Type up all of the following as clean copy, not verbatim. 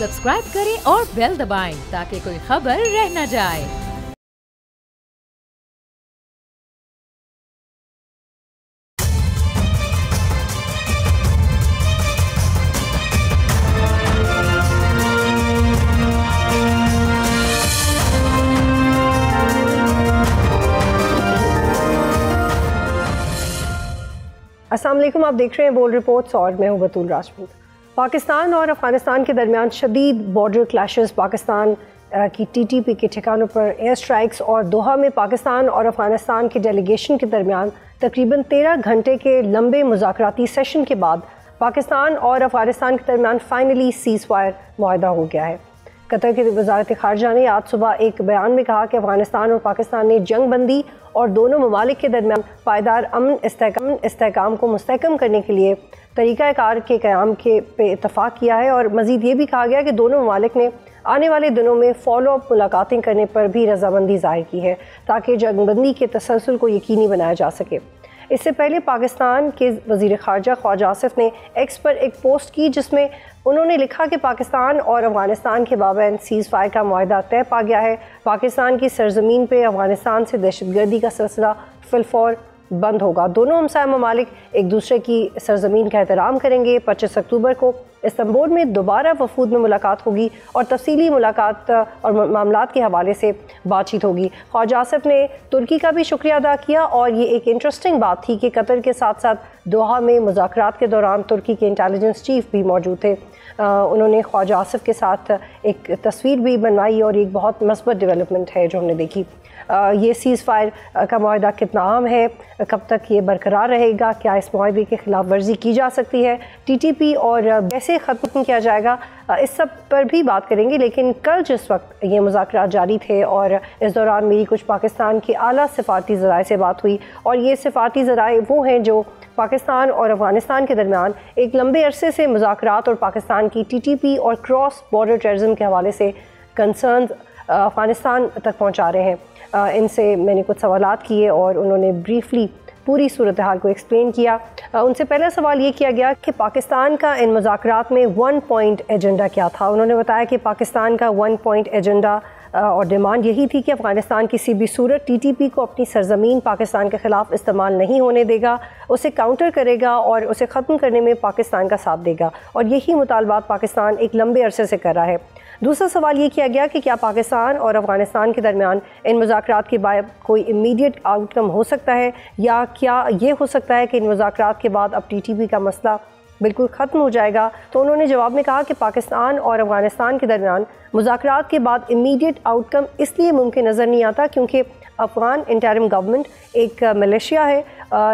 Subscribe करें और bell दबाएं ताकि कोई खबर रह न जाए। अस्सलाम वालेकुम, आप देख रहे हैं बोल्ड रिपोर्ट्स और मैं हूं बतूल राजपूत। पाकिस्तान और अफगानिस्तान के दरमियान शदीद बॉर्डर क्लैशेस, पाकिस्तान की टीटीपी के ठिकानों पर एयर स्ट्राइक्स और दोहा में पाकिस्तान और अफगानिस्तान के डेलीगेशन के दरमियान तकरीबन 13 घंटे के लंबे मुज़ाकराती सेशन के बाद पाकिस्तान और अफगानिस्तान के दरमियान फाइनली सीज़ फायर मुआहदा हो गया है। कतर की वज़ारत ख़ारजा ने आज सुबह एक बयान में कहा कि अफगानिस्तान और पाकिस्तान ने जंग बंदी और दोनों ममालिक के दरमियान पायदार अमन इस्तेहकाम को मुस्तहकम करने के लिए तरीक़ाकार के क़याम के पे इत्तफ़ाक़ किया है। और मज़ीद ये भी कहा गया कि दोनों ममालिक ने आने वाले दिनों में फॉलो अप मुलाकातें करने पर भी रज़ामंदी ज़ाहिर की है ताकि जंग बंदी के तसलसल को यकीनी बनाया जा सके। इससे पहले पाकिस्तान के वज़ीर ख़ारजा ख्वाजा आसिफ ने एक्स पर एक पोस्ट की जिसमें उन्होंने लिखा कि पाकिस्तान और अफ़गानिस्तान के बाबैन सीज़ फायर का मुआहदा तय पा गया है। पाकिस्तान की सरज़मीन पर अफ़गानिस्तान से दहशतगर्दी का सिलसिला फिलफौर बंद होगा। दोनों हमसाया ममालिक एक दूसरे की सरज़मीन का एहतराम करेंगे। 25 अक्टूबर को इस्तांबुल में दोबारा वफूद में मुलाकात होगी और तफसीली मुलाकात और मामलात के हवाले से बातचीत होगी। ख्वाजा आसिफ ने तुर्की का भी शुक्रिया अदा किया और ये एक इंटरेस्टिंग बात थी कि कतर के साथ साथ दोहा में मुज़ाकरात के दौरान तुर्की के इंटेलिजेंस चीफ भी मौजूद थे। उन्होंने ख्वाजा आसिफ के साथ एक तस्वीर भी बनवाई और एक बहुत मस्बत डेवलपमेंट है जो हमने देखी। ये सीज़ फायर का मुआहदा कितना अहम है, कब तक ये बरकरार रहेगा, क्या इस मुआहदे की खिलाफ वर्जी की जा सकती है, टीटीपी और कैसे ख़त्म किया जाएगा, इस सब पर भी बात करेंगे। लेकिन कल जिस वक्त ये मुज़ाकरात जारी थे और इस दौरान मेरी कुछ पाकिस्तान के आला सिफारती ज़राए से बात हुई और ये सिफारती ज़राए वो हैं जो पाकिस्तान और अफ़गानिस्तान के दरमियान एक लंबे अरसे से मुज़ाकरात और पाकिस्तान की टीटीपी और क्रॉस बॉर्डर टेररिज्म के हवाले से कंसर्न अफ़गानिस्तान तक पहुँचा रहे हैं। इनसे मैंने कुछ सवालात किए और उन्होंने ब्रीफली पूरी सूरत हाल को एक्सप्लेन किया। उनसे पहला सवाल ये किया गया कि पाकिस्तान का इन मुज़ाकरात में 1 पॉइंट एजेंडा क्या था। उन्होंने बताया कि पाकिस्तान का 1 पॉइंट एजेंडा और डिमांड यही थी कि अफ़गानिस्तान किसी भी सूरत टीटीपी को अपनी सरज़मीन पाकिस्तान के ख़िलाफ़ इस्तेमाल नहीं होने देगा, उसे काउंटर करेगा और उसे ख़त्म करने में पाकिस्तान का साथ देगा। और यही मुतालबात पाकिस्तान एक लंबे अरसे से कर रहा है। दूसरा सवाल ये किया गया कि क्या पाकिस्तान और अफ़गानिस्तान के दरमियान इन मुज़ाकरात के बाद कोई इमीडिएट आउटकम हो सकता है या क्या ये हो सकता है कि इन मुज़ाकरात के बाद अब टीटीपी का मसला बिल्कुल ख़त्म हो जाएगा। तो उन्होंने जवाब में कहा कि पाकिस्तान और अफ़गानिस्तान के दरमियान मुज़ाकरात के बाद इमीडिएट आउटकम इसलिए मुमकिन नज़र नहीं आता क्योंकि अफ़गान इंटरिम गवर्नमेंट एक मिलिशिया है,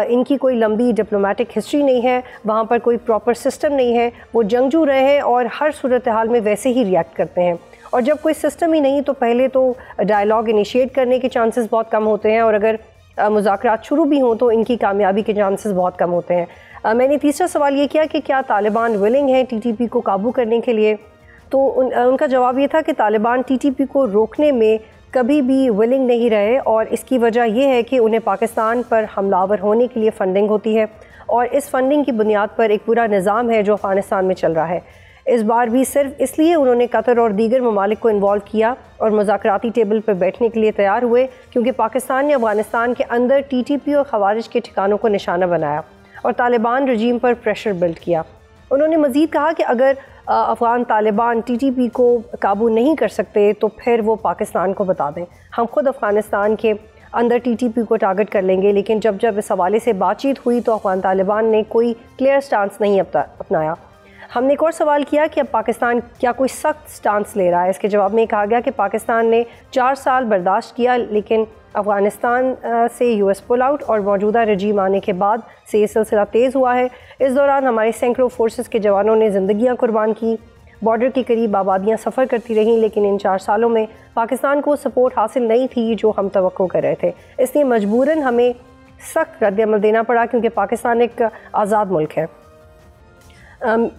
इनकी कोई लंबी डिप्लोमेटिक हिस्ट्री नहीं है, वहाँ पर कोई प्रॉपर सिस्टम नहीं है, वो जंगजू रहे हैं और हर सूरत हाल में वैसे ही रिएक्ट करते हैं। और जब कोई सिस्टम ही नहीं तो पहले तो डायलॉग इनिशिएट करने के चांसेस बहुत कम होते हैं और अगर मुज़ाकरात शुरू भी हों तो इनकी कामयाबी के चांसेस बहुत कम होते हैं। मैंने तीसरा सवाल ये किया कि क्या तालिबान विलिंग है टीटीपी को काबू करने के लिए। तो उनका जवाब ये था कि तालिबान टीटीपी को रोकने में कभी भी विलिंग नहीं रहे और इसकी वजह यह है कि उन्हें पाकिस्तान पर हमलावर होने के लिए फ़ंडिंग होती है और इस फंडिंग की बुनियाद पर एक पूरा निज़ाम है जो अफ़गानिस्तान में चल रहा है। इस बार भी सिर्फ इसलिए उन्होंने कतर और दीगर ममालिक को इन्वॉल्व किया और मुज़ाकराती टेबल पर बैठने के लिए तैयार हुए क्योंकि पाकिस्तान ने अफ़गानिस्तान के अंदर टीटीपी और खवारिज के ठिकानों को निशाना बनाया और तालिबान रजीम पर प्रेशर बिल्ड किया। उन्होंने मज़ीद कहा कि अगर अफ़गान तालिबान टीटीपी को काबू नहीं कर सकते तो फिर वो पाकिस्तान को बता दें, हम खुद अफ़गानिस्तान के अंदर टीटीपी को टारगेट कर लेंगे। लेकिन जब इस हवाले से बातचीत हुई तो अफ़गान तालिबान ने कोई क्लियर स्टांस नहीं अपनाया। हमने एक और सवाल किया कि अब पाकिस्तान क्या कोई सख्त स्टांस ले रहा है। इसके जवाब में कहा गया कि पाकिस्तान ने 4 साल बर्दाश्त किया लेकिन अफ़गानिस्तान से यूएस पुल आउट और मौजूदा रजीम आने के बाद से ये सिलसिला तेज़ हुआ है। इस दौरान हमारे सैकड़ों फोर्सेस के जवानों ने ज़िंदगियां कुर्बान की, बॉर्डर के करीब आबादियां सफ़र करती रहीं लेकिन इन 4 सालों में पाकिस्तान को सपोर्ट हासिल नहीं थी जो हम तवक्को कर रहे थे। इसलिए मजबूरन हमें सख्त रद्द-ए-अमल देना पड़ा क्योंकि पाकिस्तान एक आज़ाद मुल्क है।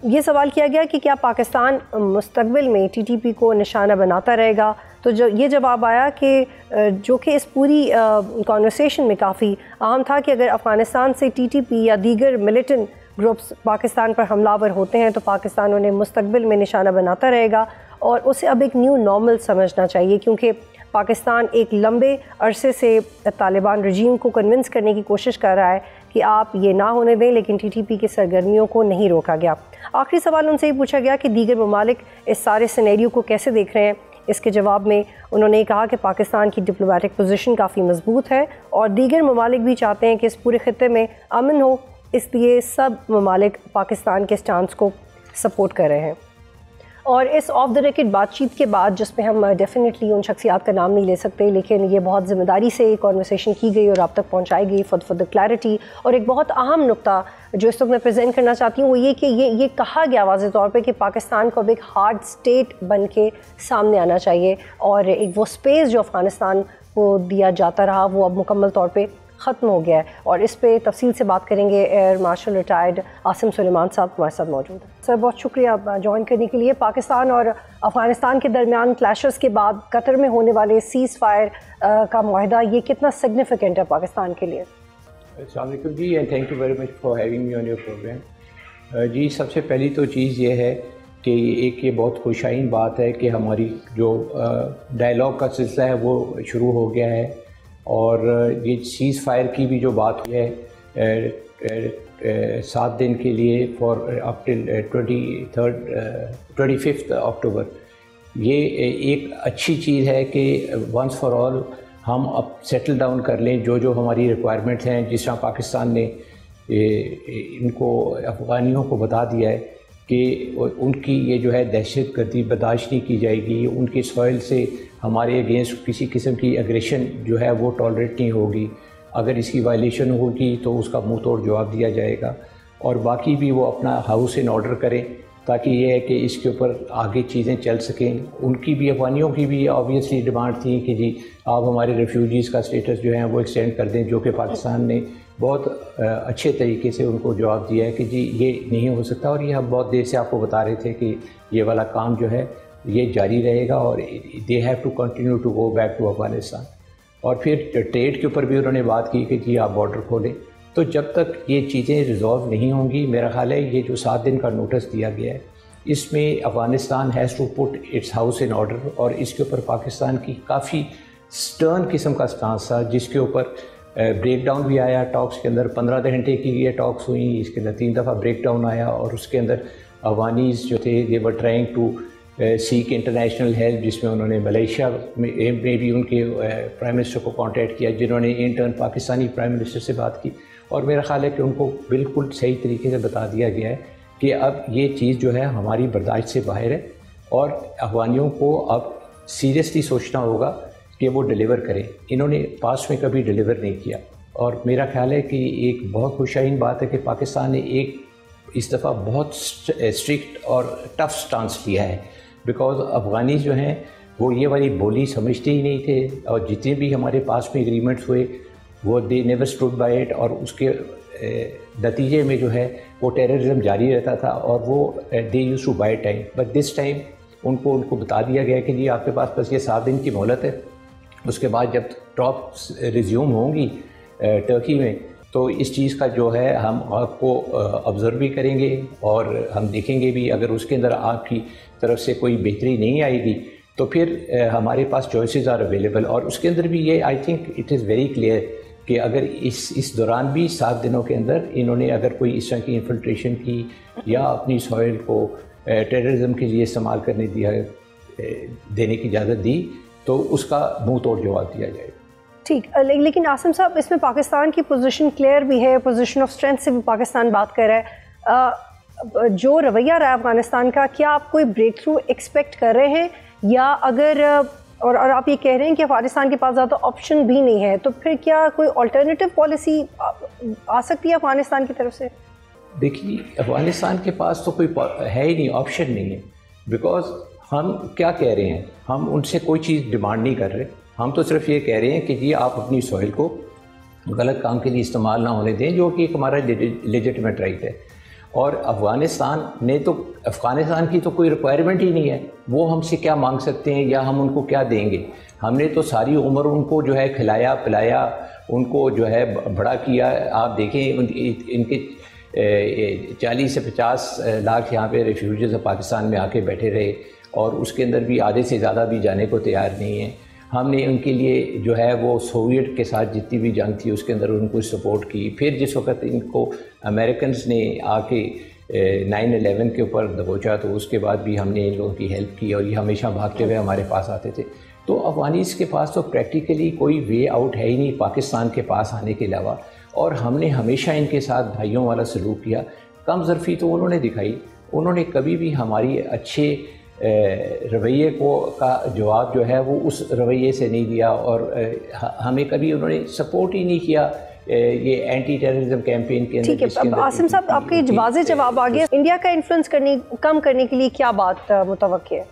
ये सवाल किया गया कि क्या पाकिस्तान मुस्तकबिल में टीटीपी को निशाना बनाता रहेगा। तो ये जवाब आया कि जो कि इस पूरी कॉन्वर्सेशन में काफ़ी अहम था कि अगर अफ़गानिस्तान से टीटीपी या दीगर मिलिटेंट ग्रुप्स पाकिस्तान पर हमलावर होते हैं तो पाकिस्तान उन्हें मुस्तकबिल में निशाना बनाता रहेगा और उसे अब एक न्यू नॉर्मल समझना चाहिए, क्योंकि पाकिस्तान एक लंबे अरसे से तालिबान रजीम को कन्विंस करने की कोशिश कर रहा है कि आप ये ना होने दें, लेकिन टीटीपी की सरगर्मियों को नहीं रोका गया। आखिरी सवाल उनसे ये पूछा गया कि दीगर ममालिक इस सारे सिनेरियो को कैसे देख रहे हैं। इसके जवाब में उन्होंने कहा कि पाकिस्तान की डिप्लोमेटिक पोजीशन काफ़ी मजबूत है और दीगर ममालिक भी चाहते हैं कि इस पूरे खित्ते में अमन हो, इसलिए सब ममालिक पाकिस्तान के स्टांस को सपोर्ट कर रहे हैं। और इस ऑफ द रिकॉर्ड बातचीत के बाद, जिसमें हम डेफिनेटली उन शख्सियात का नाम नहीं ले सकते, लेकिन ये बहुत ज़िम्मेदारी से कॉन्वर्सेशन की गई और आप तक पहुंचाई गई फॉर द क्लैरिटी। और एक बहुत अहम नुक्ता जो इस वक्त मैं प्रेजेंट करना चाहती हूँ वो ये कि ये कहा गया वाज़ेह तौर पे कि पाकिस्तान को अब एक हार्ड स्टेट बन के सामने आना चाहिए और एक वो स्पेस जो अफ़गानिस्तान को दिया जाता रहा वो अब मुकम्मल तौर पर ख़त्म हो गया है। और इस पे तफसील से बात करेंगे air marshal retired Asim Suleman साहब हमारे साथ मौजूद हैं। सर बहुत शुक्रिया ज्वाइन करने के लिए। पाकिस्तान और अफ़गानिस्तान के दरमियान क्लैशेस के बाद कतर में होने वाले सीज़ फायर का मुआहदा, ये कितना सिग्निफिकेंट है पाकिस्तान के लिए? अस्सलाम वालेकुम जी, and thank you very much for having me on your programme. जी, सबसे पहली तो चीज़ ये है कि एक ये बहुत खुशाइन बात है कि हमारी जो डायलॉग का सिलसिला है वो शुरू हो गया है और ये सीज़ फायर की भी जो बात हुई है 7 दिन के लिए फॉर अप टिल 25 अक्टूबर, ये एक अच्छी चीज़ है कि वंस फॉर ऑल हम अब सेटल डाउन कर लें जो हमारी रिक्वायरमेंट्स हैं। जिस तरह पाकिस्तान ने इनको अफ़गानियों को बता दिया है कि उनकी ये जो है दहशत गर्दी बर्दाश्त नहीं की जाएगी, उनकी सॉइल से हमारे अगेंस्ट किसी किस्म की एग्रेशन जो है वो टॉलरेट नहीं होगी, अगर इसकी वायलेशन होगी तो उसका मुंह तोड़ जवाब दिया जाएगा। और बाकी भी वो अपना हाउस इन ऑर्डर करें ताकि ये है कि इसके ऊपर आगे चीज़ें चल सकें। उनकी भी, अफ़गानियों की भी ऑब्वियसली डिमांड थी कि जी आप हमारे रेफ्यूजीज़ का स्टेटस जो है वो एक्सटेंड कर दें, जो कि पाकिस्तान ने बहुत अच्छे तरीके से उनको जवाब दिया है कि जी ये नहीं हो सकता। और ये हम बहुत देर से आपको बता रहे थे कि ये वाला काम जो है ये जारी रहेगा और they have to continue to go back to Afghanistan. और फिर ट्रेड के ऊपर भी उन्होंने बात की कि जी आप बॉर्डर खोलें। तो जब तक ये चीज़ें रिजॉल्व नहीं होंगी, मेरा ख्याल है ये जो 7 दिन का नोटिस दिया गया है इसमें Afghanistan has to put its house in order. और इसके ऊपर पाकिस्तान की काफ़ी स्टर्न किस्म का स्टांस था, जिसके ऊपर ब्रेक डाउन भी आया टॉक्स के अंदर। 15 घंटे की ये टॉक्स हुई, इसके अंदर 3 दफ़ा ब्रेक डाउन आया और उसके अंदर अफ़गानीज़ जो थे they were trying to seek international help, जिसमें उन्होंने मलेशिया में भी उनके प्राइम मिनिस्टर को कांटेक्ट किया, जिन्होंने इंटर्न पाकिस्तानी प्राइम मिनिस्टर से बात की। और मेरा ख़्याल है कि उनको बिल्कुल सही तरीके से बता दिया गया है कि अब ये चीज़ जो है हमारी बर्दाश्त से बाहर है और अफ़गानियों को अब सीरियसली सोचना होगा कि वो डिलीवर करें। इन्होंने पास्ट में कभी डिलीवर नहीं किया और मेरा ख्याल है कि एक बहुत खुशाइन बात है कि पाकिस्तान ने एक इस दफ़ा बहुत स्ट्रिक्ट और टफ स्टांस लिया है, बिकॉज अफ़गानी जो हैं वो ये वाली बोली समझते ही नहीं थे और जितने भी हमारे पास में एग्रीमेंट्स हुए वो they never stood by it और उसके नतीजे में जो है वो टेररिज्म जारी रहता था और वो they used to buy time. But this time उनको बता दिया गया कि जी आपके पास बस ये 7 दिन की मोहलत है, उसके बाद जब टॉप्स रिज्यूम होंगी टर्की में तो इस चीज़ का जो है हम आपको ऑब्ज़र्व भी करेंगे और हम देखेंगे भी। अगर उसके अंदर आपकी तरफ से कोई बेहतरी नहीं आएगी तो फिर हमारे पास चॉइसेस आर अवेलेबल। और उसके अंदर भी ये I think it is very clear कि अगर इस दौरान भी 7 दिनों के अंदर इन्होंने अगर कोई इस तरह की इन्फिल्ट्रेशन की या अपनी सॉइल को टेररिज्म के लिए इस्तेमाल करने देने की इजाज़त दी तो उसका मुंह तोड़ जवाब दिया जाएगा। ठीक, लेकिन आसिम साहब इसमें पाकिस्तान की पोजीशन क्लियर भी है, पोजीशन ऑफ स्ट्रेंथ से भी पाकिस्तान बात कर रहा है। जो रवैया रहा अफ़गानिस्तान का, क्या आप कोई ब्रेक थ्रू एक्सपेक्ट कर रहे हैं या अगर और आप ये कह रहे हैं कि अफ़गानिस्तान के पास ज़्यादा ऑप्शन भी नहीं है, तो फिर क्या कोई अल्टरनेटिव पॉलिसी आ सकती है अफ़गानिस्तान की तरफ से? देखिए, अफ़गानिस्तान के पास तो कोई है ही नहीं, ऑप्शन नहीं है। बिकॉज हम क्या कह रहे हैं, हम उनसे कोई चीज़ डिमांड नहीं कर रहे, हम तो सिर्फ ये कह रहे हैं कि जी आप अपनी सॉइल को गलत काम के लिए इस्तेमाल ना होने दें, जो कि एक हमारा लेजिटिमेट राइट है। और अफ़गानिस्तान की तो कोई रिक्वायरमेंट ही नहीं है, वो हमसे क्या मांग सकते हैं या हम उनको क्या देंगे। हमने तो सारी उम्र उनको जो है खिलाया पिलाया, उनको जो है बड़ा किया। आप देखें इनके 40 से 50 लाख यहाँ पे रेफ्यूजीज़ पाकिस्तान में आके बैठे रहे और उसके अंदर भी आधे से ज़्यादा भी जाने को तैयार नहीं है। हमने उनके लिए जो है वो सोवियत के साथ जितनी भी जंग थी उसके अंदर उनको सपोर्ट की। फिर जिस वक्त इनको अमेरिकन्स ने आके 9/11 के ऊपर दबोचा तो उसके बाद भी हमने इन लोगों की हेल्प की और ये हमेशा भागते हुए हमारे पास आते थे। तो अफगानीज़ के पास तो प्रैक्टिकली कोई वे आउट है ही नहीं पाकिस्तान के पास आने के अलावा, और हमने हमेशा इनके साथ भाइयों वाला सलूक किया। कम ज़रफ़ी तो उन्होंने दिखाई, उन्होंने कभी भी हमारी अच्छे रवैये को का जवाब जो है वो उस रवैये से नहीं दिया और हमें कभी उन्होंने सपोर्ट ही नहीं किया ये एंटी टेररिज्म कैंपेन के अंदर। ठीक है, अब आसिम साहब आपके वाज़ेह जवाब आ गया। इंडिया का इन्फ्लुएंस कम करने के लिए क्या बात मुतवक्किर है?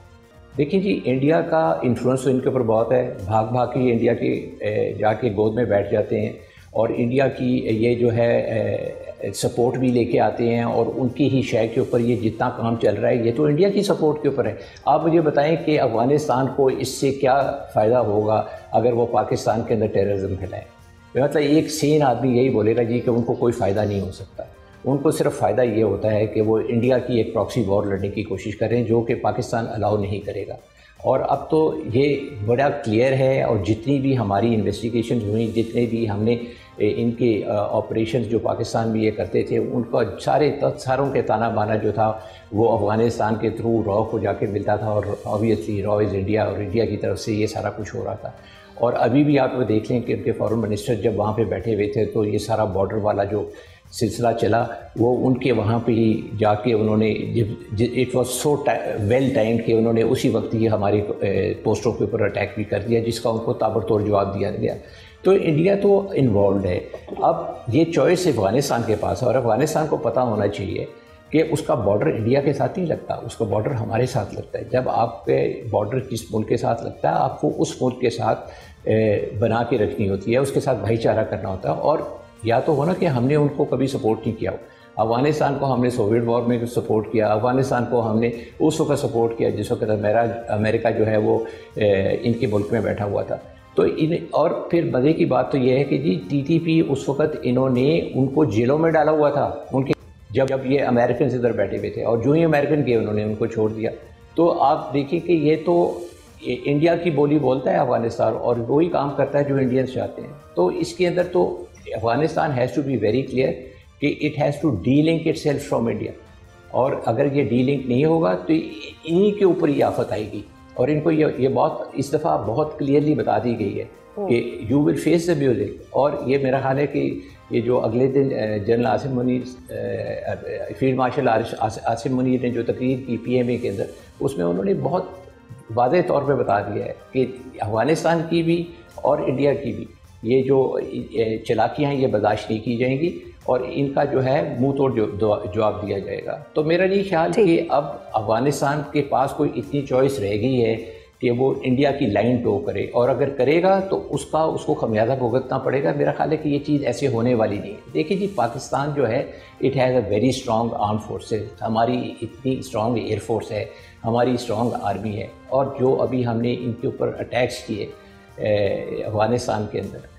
देखिए जी, इंडिया का इन्फ्लुएंस तो इनके ऊपर बहुत है। भाग भाग के इंडिया के जाके गोद में बैठ जाते हैं और इंडिया की ये जो है सपोर्ट भी लेके आते हैं और उनकी ही शय के ऊपर ये जितना काम चल रहा है ये तो इंडिया की सपोर्ट के ऊपर है। आप मुझे बताएं कि अफ़गानिस्तान को इससे क्या फ़ायदा होगा अगर वो पाकिस्तान के अंदर टेररिज्म फैलाएं? मतलब एक सेन आदमी यही बोलेगा जी कि उनको कोई फ़ायदा नहीं हो सकता। उनको सिर्फ फ़ायदा ये होता है कि वो इंडिया की एक प्रॉक्सी वॉर लड़ने की कोशिश करें जो कि पाकिस्तान अलाउ नहीं करेगा। और अब तो ये बड़ा क्लियर है और जितनी भी हमारी इन्वेस्टिगेशन हुई, जितने भी हमने इनके ऑपरेशंस जो पाकिस्तान में ये करते थे उनका सारों के ताना बाना जो था वो अफ़गानिस्तान के थ्रू रॉ को जाके मिलता था और ऑब्वियसली रॉ इज़ इंडिया और इंडिया की तरफ से ये सारा कुछ हो रहा था। और अभी भी आप देख लें कि उनके फॉरेन मिनिस्टर जब वहाँ पे बैठे हुए थे तो ये सारा बॉर्डर वाला जो सिलसिला चला वो उनके वहाँ पे ही जाके उन्होंने it was so well time कि उन्होंने उसी वक्त ही हमारी पोस्टों के ऊपर अटैक भी कर दिया जिसका उनको ताबड़तोड़ जवाब दिया गया। तो इंडिया तो इन्वॉल्व है। अब ये चॉइस अफ़गानिस्तान के पास है और अफ़गानिस्तान को पता होना चाहिए कि उसका बॉर्डर इंडिया के साथ नहीं लगता, उसका बॉर्डर हमारे साथ लगता है। जब आपके बॉर्डर जिस मुल्क के साथ लगता है आपको उस मुल्क के साथ बना के रखनी होती है, उसके साथ भाईचारा करना होता है। और या तो हो ना कि हमने उनको कभी सपोर्ट नहीं किया हो। अफ़गानिस्तान को हमने सोवियत वॉर में सपोर्ट किया, अफ़गानिस्तान को हमने उस वक्त सपोर्ट किया जिस वक्त अमेरिका जो है वो इनके मुल्क में बैठा हुआ था। तो और फिर मज़े की बात तो ये है कि जी टीटीपी उस वक्त इन्होंने उनको जेलों में डाला हुआ था उनके जब ये अमेरिकन इधर बैठे हुए थे और जो ही अमेरिकन गए उन्होंने उनको छोड़ दिया। तो आप देखिए कि ये तो इंडिया की बोली बोलता है अफ़गानिस्तान और वही काम करता है जो इंडियंस चाहते हैं। तो इसके अंदर तो Afghanistan has to be very clear कि it has to delink itself from India, और अगर ये डीलिंक नहीं होगा तो इन्हीं के ऊपर ही आफत आएगी। और इनको ये बहुत इस दफ़ा बहुत क्लियरली बता दी गई है कि you will face the music. और ये मेरा ख्याल है कि ये जो अगले दिन general Asim Munir field marshal Asim Munir ने जो तकरीर की PMA के अंदर, उसमें उन्होंने बहुत वाज़ेह तौर पे बता दिया है कि अफ़गानिस्तान की भी और इंडिया की भी ये जो चालाकियाँ हैं ये बर्दाश्त नहीं की जाएंगी और इनका जो है मुंह तोड़ जवाब दिया जाएगा। तो मेरा नहीं ख्याल कि अब अफ़गानिस्तान के पास कोई इतनी चॉइस रह गई है कि वो इंडिया की लाइन टो करे, और अगर करेगा तो उसको खमियाजा भुगतना पड़ेगा। मेरा ख्याल है कि ये चीज़ ऐसे होने वाली नहीं है। देखिए जी, पाकिस्तान जो है it has a very strong arm forces, हमारी इतनी स्ट्रॉन्ग एयरफोर्स है, हमारी स्ट्रॉन्ग आर्मी है। और जो अभी हमने इनके ऊपर अटैक्स किए अफ़गानिस्तान के अंदर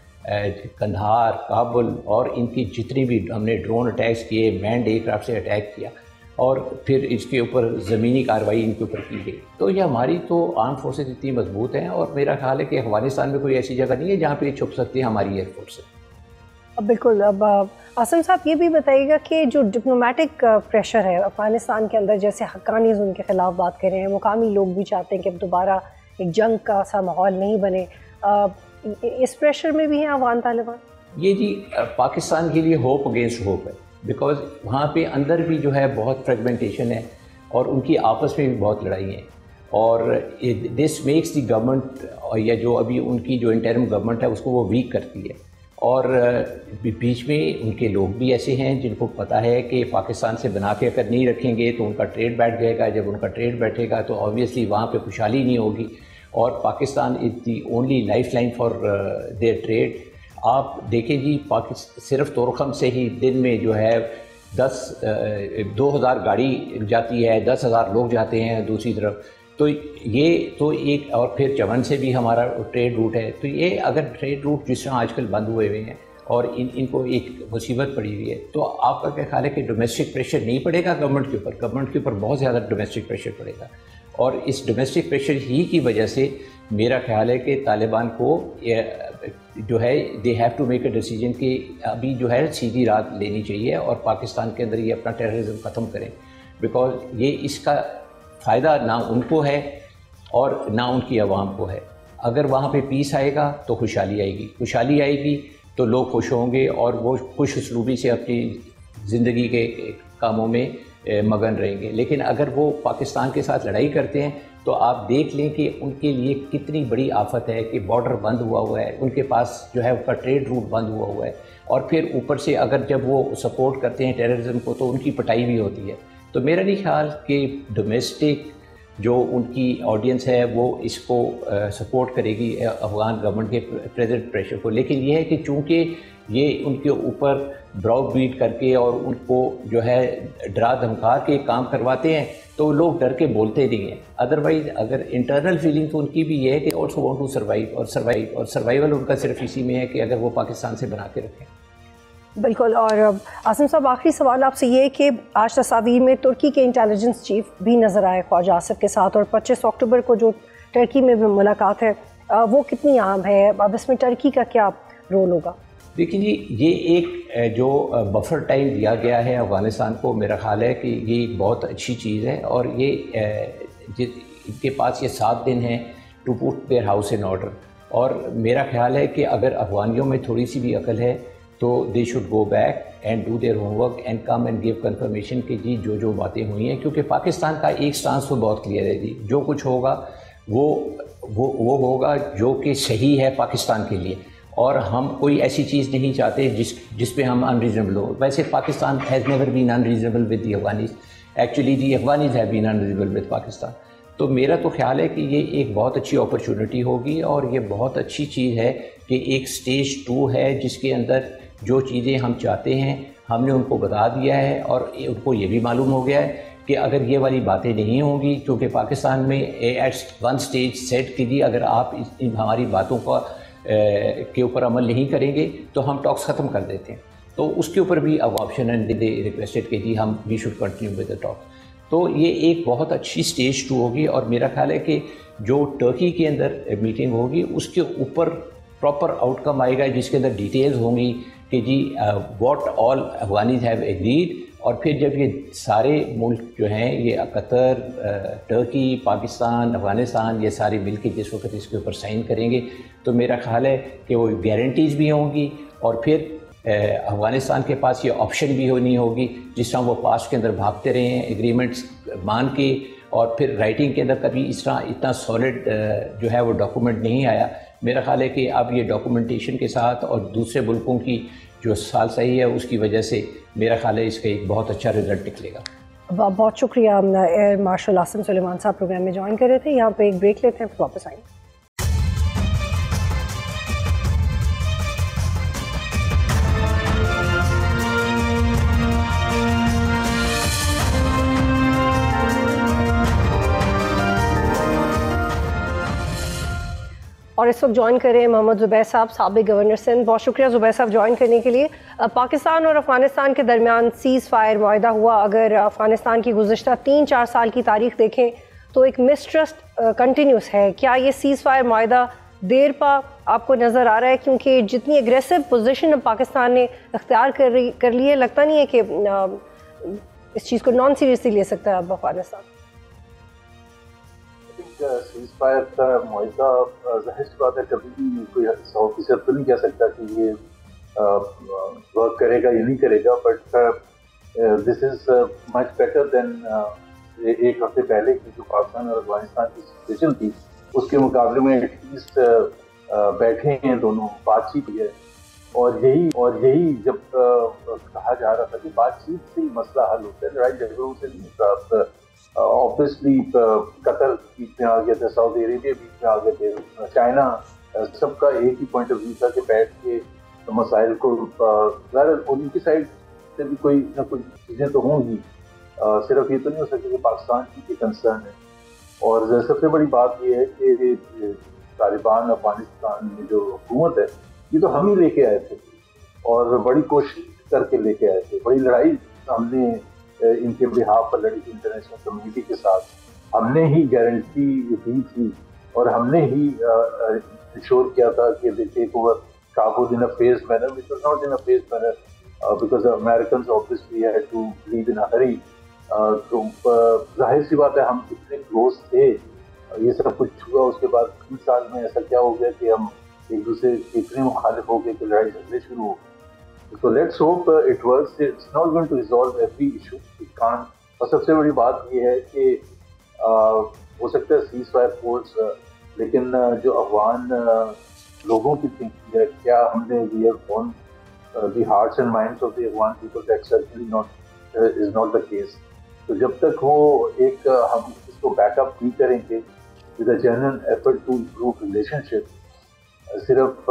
कंधार, काबुल और इनकी जितनी भी हमने ड्रोन अटैक्स किए, मैंड एयरक्राफ्ट से अटैक किया और फिर इसके ऊपर ज़मीनी कार्रवाई इनके ऊपर की गई। तो ये हमारी तो आर्म फोर्सेस इतनी मजबूत हैं और मेरा ख्याल है कि अफ़गानिस्तान में कोई ऐसी जगह नहीं है जहाँ पे छुप सकती है हमारी एयरफोर्स। अब बिल्कुल। अब आसिम साहब ये भी बताइएगा कि जो डिप्लोमेटिक प्रेशर है अफ़गानिस्तान के अंदर, जैसे हक्कानीज़ उनके ख़िलाफ़ बात कर रहे हैं, मुकामी लोग भी चाहते हैं कि अब दोबारा एक जंग का सा माहौल नहीं बने, इस प्रेशर में भी हैं अफ़गान तालिबान? ये जी पाकिस्तान के लिए होप अगेंस्ट होप है, बिकॉज़ वहाँ पे अंदर भी जो है बहुत फ्रेगमेंटेशन है और उनकी आपस में भी बहुत लड़ाई है। और दिस मेक्स द गवर्नमेंट, या जो अभी उनकी जो इंटरिम गवर्नमेंट है उसको वो वीक करती है। और बीच में उनके लोग भी ऐसे हैं जिनको पता है कि पाकिस्तान से बना के अगर नहीं रखेंगे तो उनका ट्रेड बैठ जाएगा, जब उनका ट्रेड बैठेगा तो ऑब्वियसली वहाँ पे खुशहाली नहीं होगी और Pakistan is the only life line for their trade. आप देखें जी, सिर्फ तोरखम से ही दिन में जो है 2000 गाड़ी जाती है, 10,000 लोग जाते हैं दूसरी तरफ। तो ये तो एक, और फिर चमन से भी हमारा ट्रेड रूट है। तो ये अगर ट्रेड रूट जिस तरह आजकल बंद हुए हुए हैं और इनको एक मुसीबत पड़ी हुई है। तो आपका क्या ख्याल है कि डोमेस्टिक प्रेशर नहीं पड़ेगा गवर्नमेंट के ऊपर? गवर्नमेंट के ऊपर बहुत ज़्यादा डोमेस्टिक प्रेशर पड़ेगा, और इस डोमेस्टिक प्रेशर ही की वजह से मेरा ख्याल है कि तालिबान को जो है they have to make a decision कि अभी जो है सीधी राह लेनी चाहिए और पाकिस्तान के अंदर ये अपना टेररिज्म ख़त्म करें, बिकॉज ये इसका फ़ायदा ना उनको है और ना उनकी आवाम को है। अगर वहाँ पे पीस आएगा तो खुशहाली आएगी तो लोग खुश होंगे और वो खुश उसलूबी से अपनी ज़िंदगी के कामों में मगन रहेंगे। लेकिन अगर वो पाकिस्तान के साथ लड़ाई करते हैं तो आप देख लें कि उनके लिए कितनी बड़ी आफत है कि बॉर्डर बंद हुआ है, उनके पास जो है उनका ट्रेड रूट बंद हुआ है, और फिर ऊपर से अगर जब वो सपोर्ट करते हैं टेररिज्म को तो उनकी पिटाई भी होती है। तो मेरा नहीं ख्याल कि डोमेस्टिक जो उनकी ऑडियंस है वो इसको सपोर्ट करेगी अफ़गान गवर्नमेंट के प्रेजेंट प्रेशर को। लेकिन ये है कि चूँकि ये उनके ऊपर ब्राउड बीट करके और उनको जो है डरा धमका के काम करवाते हैं तो लोग डर के बोलते नहीं हैं। अदरवाइज़ अगर इंटरनल फीलिंग तो उनकी भी ये है कि ऑल्सो वांट टू सर्वाइव, और सर्वाइवल उनका सिर्फ इसी में है कि अगर वो पाकिस्तान से बना के रखें। बिल्कुल। और आसिम साहब, आखिरी सवाल आपसे ये है कि आज तस्वीर में तुर्की के इंटेलिजेंस चीफ भी नज़र आए ख्वाजा आसिफ के साथ, और 25 अक्टूबर को जो टर्की में भी मुलाकात है वो कितनी अहम है? अब इसमें टर्की का क्या रोल होगा? देखिए जी, ये एक जो बफर टाइम दिया गया है अफ़गानिस्तान को, मेरा ख्याल है कि ये बहुत अच्छी चीज़ है, और ये इनके पास ये 7 दिन हैं to put their house in order. और मेरा ख्याल है कि अगर अफ़गानियों में थोड़ी सी भी अकल है तो they should go back and do their homework and come and give confirmation कि जी जो बातें हुई हैं, क्योंकि पाकिस्तान का एक स्टांस तो बहुत क्लियर है जी, जो कुछ होगा वो होगा जो कि सही है पाकिस्तान के लिए, और हम कोई ऐसी चीज़ नहीं चाहते जिस पे हम अनरीजनेबल हो। वैसे Pakistan has never been unreasonable with the Afghanis, actually the Afghanis have been unreasonable with Pakistan. तो मेरा तो ख्याल है कि ये एक बहुत अच्छी अपॉर्चुनिटी होगी, और ये बहुत अच्छी चीज़ है कि एक स्टेज 2 है जिसके अंदर जो चीज़ें हम चाहते हैं हमने उनको बता दिया है, और उनको ये भी मालूम हो गया है कि अगर ये वाली बातें नहीं होंगी, क्योंकि पाकिस्तान में एट वन स्टेज सेट की थी, अगर आप इन हमारी बातों का के ऊपर अमल नहीं करेंगे तो हम टॉक्स ख़त्म कर देते हैं। तो उसके ऊपर भी अब ऑप्शन एंड दे रिक्वेस्टेड कि जी हम we should continue with the talks. तो ये एक बहुत अच्छी स्टेज 2 होगी, और मेरा ख्याल है कि जो टर्की के अंदर मीटिंग होगी उसके ऊपर प्रॉपर आउटकम आएगा जिसके अंदर डिटेल्स होंगी कि जी what all Afghanis have agreed. और फिर जब ये सारे मुल्क जो हैं, ये कतर, टर्की, पाकिस्तान, अफ़गानिस्तान, ये सारे मिल के जिस वक्त इसके ऊपर साइन करेंगे तो मेरा ख्याल है कि वो गारंटीज़ भी होंगी, और फिर अफ़गानिस्तान के पास ये ऑप्शन भी नहीं होगी जिस तरह वो पास्ट के अंदर भागते रहे हैं एग्रीमेंट्स मान के, और फिर राइटिंग के अंदर कभी इस तरह इतना सॉलिड जो है वो डॉक्यूमेंट नहीं आया। मेरा ख्याल है कि अब ये डॉक्यूमेंटेशन के साथ और दूसरे मुल्कों की जो साल सही है उसकी वजह से मेरा ख्याल है इसका एक बहुत अच्छा रिजल्ट निकलेगा। बहुत शुक्रिया एयर मार्शल आसिम सुलेमान साहब प्रोग्राम में ज्वाइन कर रहे थे। यहाँ पे एक ब्रेक लेते हैं, फिर वापस आएंगे। और इस वक्त ज्वाइन करें मोहम्मद ज़ुबैर साहब, साबिक गवर्नर सिंध। बहुत शुक्रिया ज़ुबैर साहब ज्वाइन करने के लिए। पाकिस्तान और अफ़गानिस्तान के दरमियान सीज़ फायर मुआहदा हुआ। अगर अफ़गानिस्तान की गुज़िश्ता 3-4 साल की तारीख देखें तो एक मिसट्रस्ट कंटिन्यूस है। क्या ये सीज़ फायर मुआहदा देर पा आपको नज़र आ रहा है? क्योंकि जितनी एग्रेसिव पोजीशन पाकिस्तान ने अख्तियार कर ली है, लगता नहीं है कि इस चीज़ को नॉन सीरियसली ले सकता है अब अफ़गानिस्तान। सीज फायर का मुआहदा ज़ाहिर सी बात है कभी भी कोई 100% तो नहीं कह सकता कि ये वर्क करेगा या नहीं करेगा, but this is much better than एक हफ्ते पहले की जो पाकिस्तान और अफगानिस्तान की सिचुएशन थी उसके मुकाबले में एटलीस्ट बैठे हैं दोनों, बातचीत है। और यही जब कहा जा रहा था कि बातचीत से ही मसला हल होता है, लड़ाई झगड़ों से नहीं होता। ऑब्वियसली कतर बीच में आ गया था, सऊदी अरेबिया बीच में आ गए थे, चाइना, सबका एक ही पॉइंट ऑफ व्यू था कि बैठ के मसाइल को उनकी साइड से भी कोई ना कोई चीज़ें तो होंगी, सिर्फ ये तो नहीं हो सकती कि पाकिस्तान की कंसर्न है। और सबसे बड़ी बात ये है कि तालिबान अफगानिस्तान में जो हुकूमत है ये तो हम ही लेके आए थे, और बड़ी कोशिश करके लेके आए थे। बड़ी लड़ाई हमने इनके बिहाफ पर लड़ी थी इंटरनेशनल कम्युनिटी के साथ। हमने ही गारंटी दी थी और हमने ही इंश्योर किया था कि they take over Kabul in a phased manner, which was not in a phased manner because the Americans obviously had to leave in a hurry. तो जाहिर सी बात है हम इतने क्लोज थे, ये सब कुछ हुआ उसके बाद 3 साल में ऐसा क्या हो गया कि हम एक दूसरे के इतने मुखालिफ हो गए कि लड़ाई झगड़े शुरू हो गए। तो let's hope it works. It's not going to resolve every issue, it can't. और सबसे बड़ी बात ये है कि हो सकता है सीज फायर फोर्स, लेकिन जो अफगान लोगों की थिंकिंग है, क्या हमने we have won the hearts and minds of the Afghan people, that certainly not is not the case. तो जब तक वो एक हम इसको बैकअप नहीं करेंगे with a genuine effort to improve relationship, सिर्फ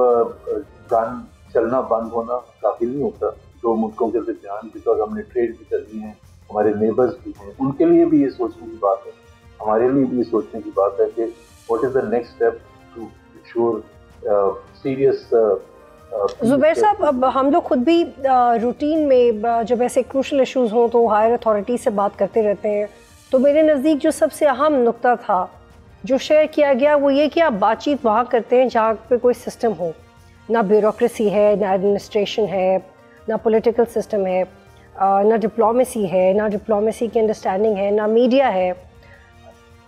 गन चलना बंद होना काफी नहीं होता। दो मुल्कों के दरमियान, बिकॉज हमने ट्रेड भी करनी है, हमारे नेबर्स भी हैं, उनके लिए भी ये सोचने की बात है, हमारे लिए भी ये सोचने की बात है कि what is the next step to ensure serious. Zubair साहब, अब हम लोग खुद भी रूटीन में जब ऐसे क्रूशल इश्यूज हों तो हायर अथॉरिटी से बात करते रहते हैं। तो मेरे नज़दीक जो सबसे अहम नुक्ता था जो शेयर किया गया वो ये कि आप बातचीत वहाँ करते हैं जहाँ पे कोई सिस्टम हो, ना ब्यूरोक्रेसी है, ना एडमिनिस्ट्रेशन है, ना पॉलिटिकल सिस्टम है, ना डिप्लोमेसी है, ना डिप्लोमेसी की अंडरस्टैंडिंग है, ना मीडिया है।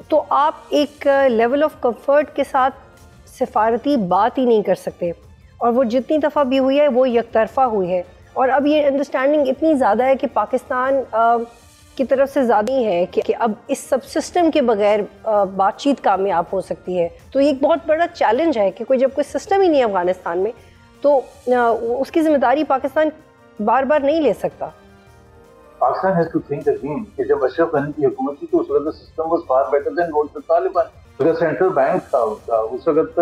तो आप एक लेवल ऑफ कंफर्ट के साथ सिफारती बात ही नहीं कर सकते, और वो जितनी दफ़ा भी हुई है वो यकतरफा हुई है। और अब ये अंडरस्टैंडिंग इतनी ज़्यादा है कि पाकिस्तान की तरफ से ज़्यादा ही है कि अब इस सब सिस्टम के बगैर बातचीत कामयाब हो सकती है। तो ये एक बहुत बड़ा चैलेंज है कि जब कोई सिस्टम ही नहीं है अफ़गानिस्तान में, तो उसकी जिम्मेदारी पाकिस्तान बार बार नहीं ले सकता। Pakistan has to think again कि जब अशरफ गनी की हुकूमत थी तो उस वक्त system was far better than what the Taliban. अगर सेंट्रल बैंक था उनका, उस वक्त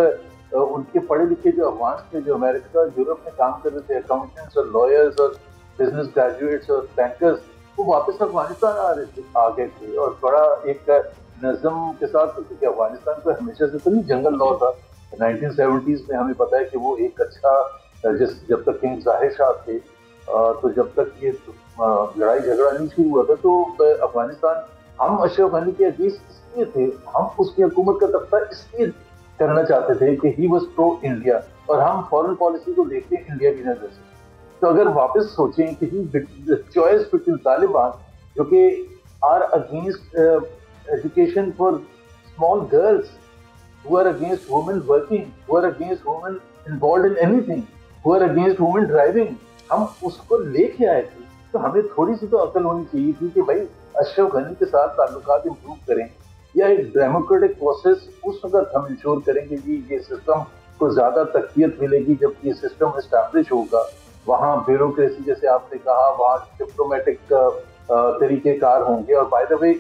उनके पढ़े लिखे जो अफगान थे, जो अमेरिका यूरोप में काम कर रहे थे, अकाउंटेंट्स और लॉयर्स और बिजनेस ग्रेजुएट्स और बैंकर्स, वो वापस अफगानिस्तान आ गए थे और बड़ा एक नज़म के साथ, क्योंकि अफगानिस्तान को हमेशा से तो नहीं जंगल लॉ था। 1970s में हमें पता है कि वो एक अच्छा, जब तक किंग जाहिर शाह थे, तो जब तक ये लड़ाई झगड़ा नहीं शुरू हुआ था, तो अफगानिस्तान, हम अशरफ गनी के अगेंस्ट इसलिए थे, हम उसकी हुकूमत का तख्ता इसलिए करना चाहते थे कि ही वाज प्रो इंडिया, और हम फॉरेन पॉलिसी को देखते हैं इंडिया की नजर से। तो अगर वापस सोचें कि चॉइस बिटवीन तालिबान जो कि are against education for small girls, who are against women working, who are against women involved in anything, who are against women driving, हम उसको लेके आए थे। तो हमें थोड़ी सी तो अकल होनी चाहिए थी कि भाई अशरफ गनी के साथ ताल्लुकात इम्प्रूव करें, या एक डेमोक्रेटिक प्रोसेस उस वक्त हम इंश्योर करेंगे कि ये सिस्टम को ज्यादा तकवीत मिलेगी जब ये सिस्टम एस्टैब्लिश होगा। वहाँ ब्यूरोक्रेसी, जैसे आपने कहा, वहाँ डिप्लोमेटिक तरीकेकार होंगे, और बाय द वे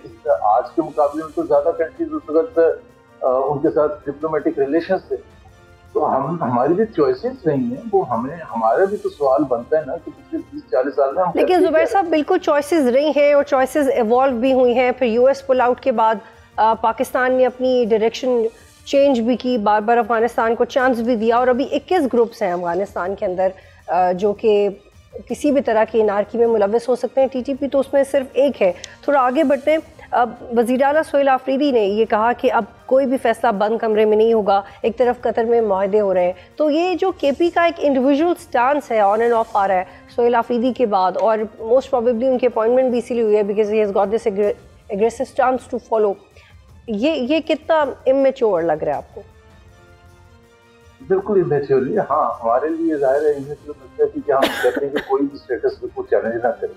आज के मुकाबले में तो ज्यादा कंट्रीज उस वक्त उनके साथ डिप्लोमेटिक रिलेशन थे। तो हमारी जो चॉइसेस रही हैं वो हमारा भी तो सवाल बनता है ना कि पिछले 30-40 साल में हम, लेकिन जुबैर साहब बिल्कुल चॉइसेस रही हैं और चॉइसेस इवॉल्व भी हुई हैं। फिर यूएस पुल आउट के बाद पाकिस्तान ने अपनी डायरेक्शन चेंज भी की, बार बार अफगानिस्तान को चांस भी दिया, और अभी 21 ग्रुप्स हैं अफगानिस्तान के अंदर जो कि किसी भी तरह की एनार्की में मुलव्वस हो सकते हैं। टीटीपी तो उसमें सिर्फ एक है। थोड़ा आगे बढ़ते हैं। अब वज़ीर आला सोहेल आफरीदी ने ये कहा कि अब कोई भी फैसला बंद कमरे में नहीं होगा, एक तरफ कतर में मुआहदे हो रहे हैं। तो ये जो केपी का एक इंडिविजुअल स्टांस है, ऑन एंड ऑफ आ रहा है सोहेल आफरीदी के बाद, और मोस्ट प्रोबेबली उनकी अपॉइंटमेंट भी इसीलिए हुई है because he has got this aggressive stance to follow. ये कितना इमेच्योर लग रहा है आपको? बिल्कुल इमेच्योर है। हाँ, हमारे लिए जाहिर है इमेच्योर लगता है कि हम कहते हैं कि कोई भी स्टेटस को चैलेंज ना करें,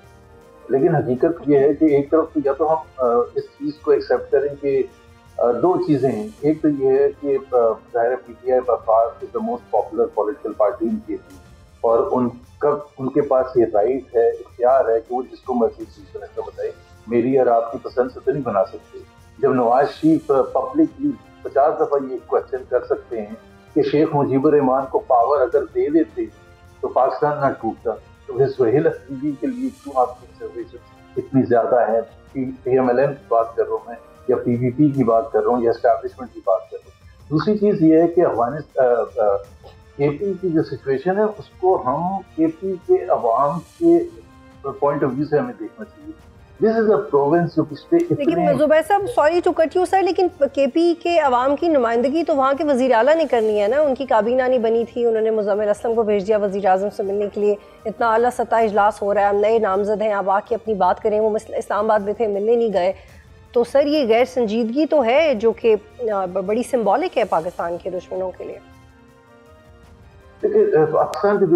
लेकिन हकीकत ये है कि एक तरफ या तो हम इस चीज़ को एक्सेप्ट करें कि दो चीज़ें हैं। एक तो ये है कि जाहिर है PTI by far is the most popular political party in KP, और उनके पास ये राइट है, इख्तियार है कि वो जिसको मर्जी चीज़ बताए, मेरी और आपकी पसंद से तो नहीं बना सकते। जब नवाज शरीफ पब्लिकली 50 दफ़ा ये क्वेश्चन कर सकते हैं कि शेख मुजीबुर रहमान को पावर अगर दे देते तो पाकिस्तान ना टूटता, तो फिर सोहेल आफरीदी के लिए क्यों आपकी रिजर्वेशन इतनी ज़्यादा है? PMLN की बात कर रहा हूँ मैं, या PVP की बात कर रहा हूँ, या एस्टैब्लिशमेंट की बात कर रहा हूँ। दूसरी चीज़ ये है कि केपी की जो सिचुएशन है उसको हम केपी के अवाम के पॉइंट ऑफ व्यू से हमें देखना चाहिए। दिस इज अ प्रोविंस जो पिछले लेकिन जुबैर साहब, sorry to cut you sir, लेकिन केपी के अवाम की नुमाइंदगी तो वहाँ के वज़ीर आला ने करनी है ना। उनकी काबीना नहीं बनी थी, उन्होंने मुज़म्मिल असलम को भेज दिया वज़ीर आज़म से मिलने के लिए। इतना आला सतह इजलास हो रहा है, हम नए नामजद हैं, अब आके अपनी बात करें। वो इस्लामाबाद में थे, मिलने नहीं गए। तो सर ये गैर संजीदगी तो है जो कि बड़ी सिंबॉलिक है पाकिस्तान के दुश्मनों के लिए। देखिए पाकिस्तान के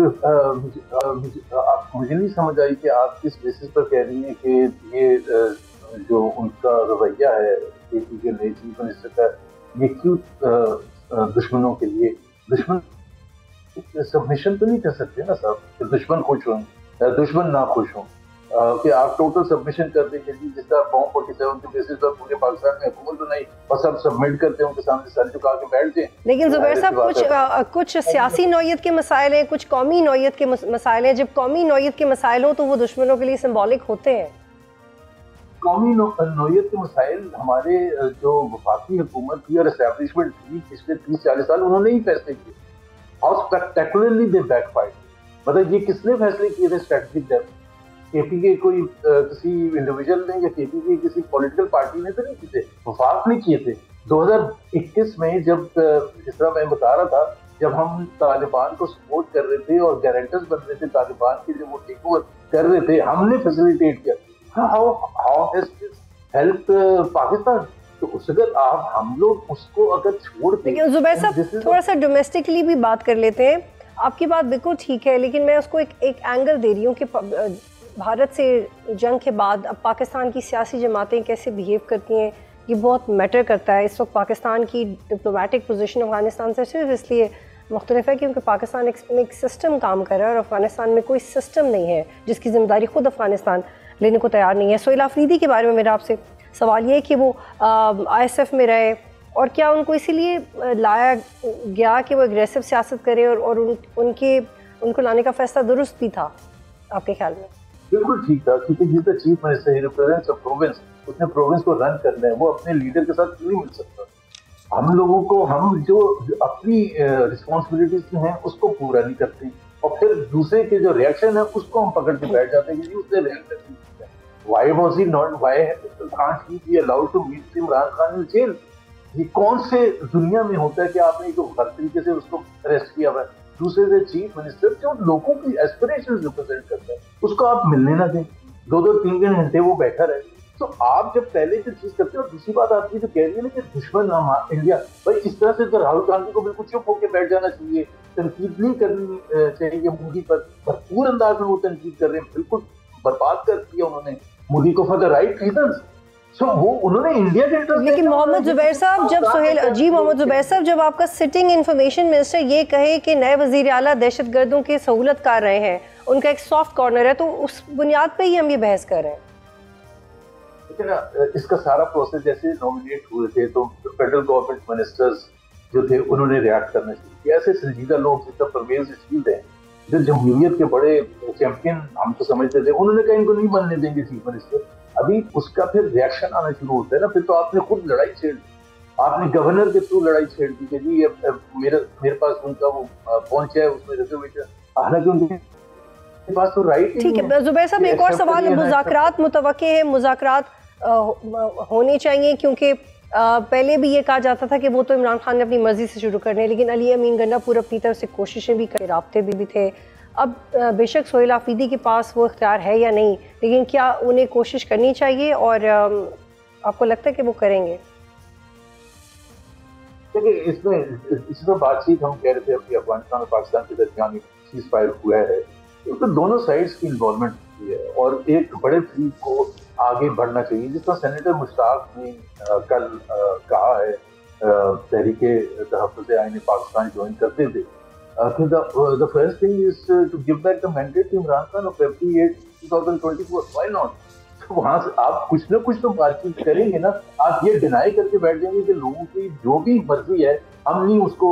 मुझे नहीं समझ आई कि आप किस बेसिस पर कह रही हैं कि ये जो उनका रवैया है केपी के नए चीफ मिनिस्टर का, ये क्यों दुश्मनों के लिए। दुश्मन सबमिशन तो नहीं कर सकते ना साहब कि दुश्मन खुश हों, दुश्मन ना खुश हों, कि आप टोटल सबमिशन कर देंगे जी, जिस तरह फॉर्म 47 के बेसिस पर पूरे पाकिस्तान में हुकूमत तो नहीं, बस अब सबमिट करते हैं, उनके सामने सर झुका के बैठ जाए। लेकिन जुबैर साहब कुछ सियासी नौयत के मसाइल हैं, कुछ कौमी नौयत के मसाइल हैं। जब कौमी नौयत के मसाइल हो तो वो दुश्मनों के लिए सिंबॉलिक होते हैं। कौमी नौयत के मसाइल हमारे जो वफाकी हुकूमत थी और एस्टैब्लिशमेंट थी पिछले 30-40 साल, उन्होंने ही फैसले किए और स्पेक्टेकुलरली दे बैकफायर्ड। मतलब ये किसने फैसले किए थे स्ट्रेटेजिक डेप्थ? केपी के कोई किसी इंडिविजुअल ने या केपी के किसी पॉलिटिकल पार्टी ने तो नहीं किए थे, वफाक ने किए थे। 2021 में जब जिस तरह मैं बता रहा था, जब हम तालिबान को सपोर्ट कर रहे थे और गारंटर्स बन रहे थे तालिबान के, जब वो टेक ओवर कर रहे थे, हमने फैसिलिटेट किया। How has this help Pakistan? तो उस अगर आप हम लोग उसको अगर छोड़ दें। लेकिन जुबैर साहब थोड़ा सा डोमेस्टिकली भी बात कर लेते हैं। आपकी बात बिल्कुल ठीक है, लेकिन मैं उसको एक एंगल दे रही हूँ कि भारत से जंग के बाद अब पाकिस्तान की सियासी जमातें कैसे बिहेव करती हैं, ये बहुत मैटर करता है। इस वक्त पाकिस्तान की डिप्लोमेटिक पोजीशन अफगानिस्तान से सिर्फ इसलिए मुख्तलिफ है क्योंकि पाकिस्तान एक सिस्टम काम कर रहा है और अफगानिस्तान में कोई सिस्टम नहीं है जिसकी जिम्मेदारी खुद अफगानिस्तान लेने को तैयार नहीं है। सोहेल आफरीदी के बारे में मेरा आपसे सवाल ये है कि वो ISF में रहे और क्या उनको इसीलिए लाया गया कि वो एग्रेसिव सियासत करे और उनको लाने का फैसला दुरुस्त भी था आपके ख्याल में? बिल्कुल ठीक था, क्योंकि जिस chief minister represents a province, उसने प्रोविंस को रन करना है, वो अपने लीडर के साथ नहीं मिल सकता। हम लोगों को हम जो अपनी रिस्पॉन्सिबिलिटीज हैं उसको पूरा नहीं करते और फिर दूसरे के जो रिएक्शन है उसको हम पकड़ के बैठ जाते हैं कि उसने रिएक्ट नहीं किया। Why was he not? Why can't he be allowed to meet Imran Khan in jail? ये कौन से दुनिया में होता है कि आपने एक गलत तरीके से उसको अरेस्ट किया हुआ है? दूसरे से चीफ मिनिस्टर जो लोगों की एस्पिरेशंस रिप्रेजेंट करता है उसको आप मिलने ना दें, 2-3 घंटे वो बैठा रहे। तो आप जब पहले जो चीज करते हो, दूसरी बात आपकी जो कह रही है ना कि दुश्मन नाम इंडिया, भाई इस तरह से तो राहुल गांधी को बिल्कुल चुप होकर बैठ जाना चाहिए, तनकीद नहीं करनी चाहिए मोदी पर। भरपूर अंदाज में वो तनकीद कर रहे हैं, बिल्कुल बर्बाद कर दिया उन्होंने मोदी को फॉर द राइट रीजंस। वो उन्होंने इंडिया के इंटरेस्ट। लेकिन मोहम्मद जुबैर साहब जब मोहम्मद जुबैर साहब जब आपका सिटिंग इंफॉर्मेशन मिनिस्टर ये कहे कि नए वजीर आला दहशतगर्दों की सहूलत कर रहे हैं, उनका एक सॉफ्ट कॉर्नर है, तो उस बुनियाद पे ही हम ये बहस कर रहे हैं। लेकिन इसका सारा प्रोसेस जैसे नॉमिनेट हुए थे तो फेडरल गवर्नमेंट मिनिस्टर्स जो थे उन्होंने रिएक्ट करना चाहिए। ऐसे संजीदा लोग जितना परवेज इस्माइल हैं, जो जमहूरियत के बड़े चैंपियन हम तो समझते थे, उन्होंने कहा इनको नहीं बनने देंगे चीफ मिनिस्टर। अभी उसका फिर रिएक्शन आना शुरू होता है ना, फिर तो आपने खुद लड़ाई छेड़, आपने गवर्नर के थ्रू लड़ाई छेड़ दी कि जी मेरे पास उनका वो पहुंचा है उसमें रिजर्वेशन, हालांकि उनके पास तो राइट। ठीक है जुबैर साहब, एक और सवाल, मुज़ाकरात मुतवक्के है, मुज़ाकरात होने चाहिए क्योंकि पहले भी ये कहा जाता था कि वो तो इमरान खान ने अपनी मर्जी से शुरू करने, लेकिन अली अमीन गंडापुर अपनी तरफ से कोशिशें भी कर, राब्ते भी थे। अब बेशक सोहेल आफरीदी के पास वो इख्तियार है या नहीं, लेकिन क्या उन्हें कोशिश करनी चाहिए और आपको लगता है कि वो करेंगे? देखिए इसमें बातचीत हम कह रहे थे अपनी अफगानिस्तान और पाकिस्तान के दरमियान सीज फायर हुआ है, तो दोनों साइड्स की इन्वॉल्वमेंट हुई है और एक बड़े फ्लीट को आगे बढ़ना चाहिए। जिस तरह सेनेटर मुश्ताक ने कल कहा है तहरीके तहफ़्फ़ुज़ आईन पाकिस्तान ज्वाइन करते थे, the first thing is to give back the mandate to Imran Khan of February 8, 2024. Why not? तो वहाँ से आप कुछ ना कुछ तो बातचीत करेंगे ना। आप ये डिनाई करके बैठ जाएंगे कि लोगों की जो भी मर्जी है हम नहीं उसको,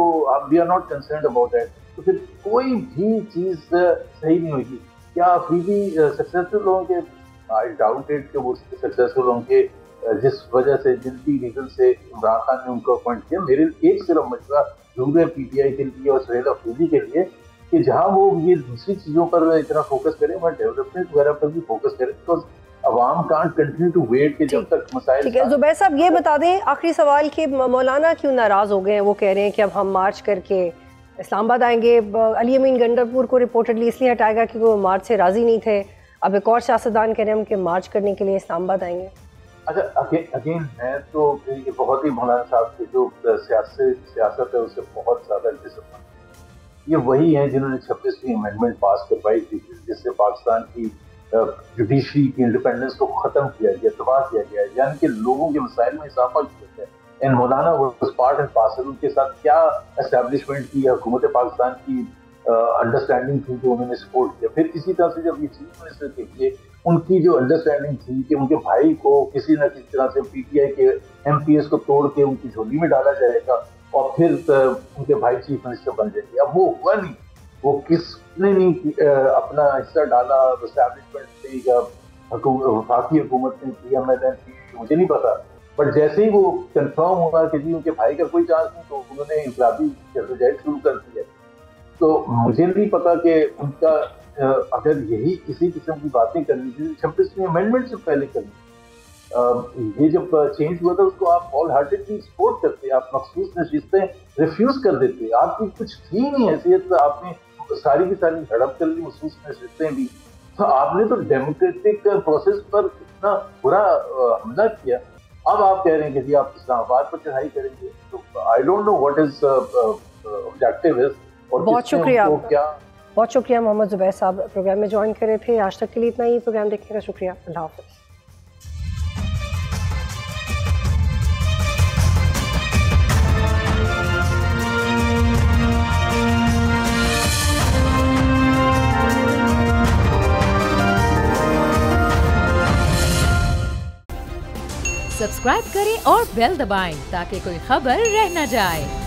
we are not concerned about that, तो फिर कोई भी चीज़ सही नहीं होगी। क्या अफरीदी सक्सेसफुल होंगे? आई डाउट इट कि वो सक्सेसफुल होंगे। जिस वजह से जिनकी रीजन से इमरान खान ने उनको अपॉइंट किया, मेरे एक सिर्फ मशवरा जरूर है पीटीआई के लिए और सुहेल अफरीदी के लिए कि जहां वो ये दूसरी चीजों पर इतना फोकस करें, वहाँ डेवलपमेंट वगैरह पर भी फोकस करें, because Awam can't continue to wait कि जब तक मसाइल। ठीक है जुबैर साहब, ये बता दें आखिरी सवाल कि मौलाना क्यों नाराज़ हो गए हैं? वो कह रहे हैं कि अब हम मार्च करके इस्लामाबाद आएंगे। अली अमीन गंडापुर को रिपोर्टेडली इसलिए हटाएगा क्योंकि वो मार्च से राज़ी नहीं थे। अब एक और सियासतदान कह रहे हैं हम कि मार्च करने के लिए इस्लामाबाद आएंगे। अच्छा, अगेन मैं तो ये बहुत ही मौलाना साहब की जो सियासत है उससे बहुत ज़्यादा डिसअपॉइंट। ये वही हैं जिन्होंने 26वीं अमेंडमेंट पास करवाई थी जिससे पाकिस्तान की जुडिशरी की इंडिपेंडेंस को ख़त्म किया गया, तबाह किया गया, यानी कि लोगों के मसाइल में इजाफा किया गया। And Maulana was part and parcel, उनके साथ क्या एस्टेब्लिशमेंट की हुकूमत पाकिस्तान की अंडरस्टैंडिंग थी जो उन्होंने सपोर्ट किया। फिर इसी तरह से जब ये चीफ मिनिस्टर के लिए उनकी जो अंडरस्टैंडिंग थी कि उनके भाई को किसी न किसी तरह से पीटीआई के एमपीएस को तोड़ के उनकी झोली में डाला जाएगा और फिर उनके भाई चीफ मिनिस्टर बन जाएंगे। अब वो हुआ नहीं, वो किसने नहीं अपना हिस्सा डाला एस्टैब्लिशमेंट से या वफाकी हुकूमत ने किया, मुझे नहीं पता। बट जैसे ही वो कंफर्म हुआ कि जी उनके भाई का कोई चांस नहीं, तो उन्होंने इंकलाबी जद्दोजहद शुरू कर दिया। तो मुझे नहीं पता कि उनका अगर यही किसी किस्म की बातें करनी थी 26वीं अमेंडमेंट से पहले करनी। ये जब चेंज हुआ था उसको आप ऑल हार्टेडली सपोर्ट करते, आप मखसूस नशिस्तें रिफ्यूज कर देते, आपकी कुछ थी नहीं हैसियत, आपने सारी की सारी हड़प कर ली, मखसूस नशिस्तें भी। तो आपने तो डेमोक्रेटिक प्रोसेस पर इतना बुरा हमला किया। अब आप कह रहे हैं कि जी आप इस्लामाबाद पर चढ़ाई करेंगे, तो I don't know what is objective is. बहुत शुक्रिया, बहुत शुक्रिया मोहम्मद जुबैर साहब प्रोग्राम में ज्वाइन कर रहे थे। आज तक के लिए इतना ही। प्रोग्राम देखने का शुक्रिया। अल्लाह हाफ़िज़। सब्सक्राइब करें और बेल दबाएं ताकि कोई खबर रह न जाए।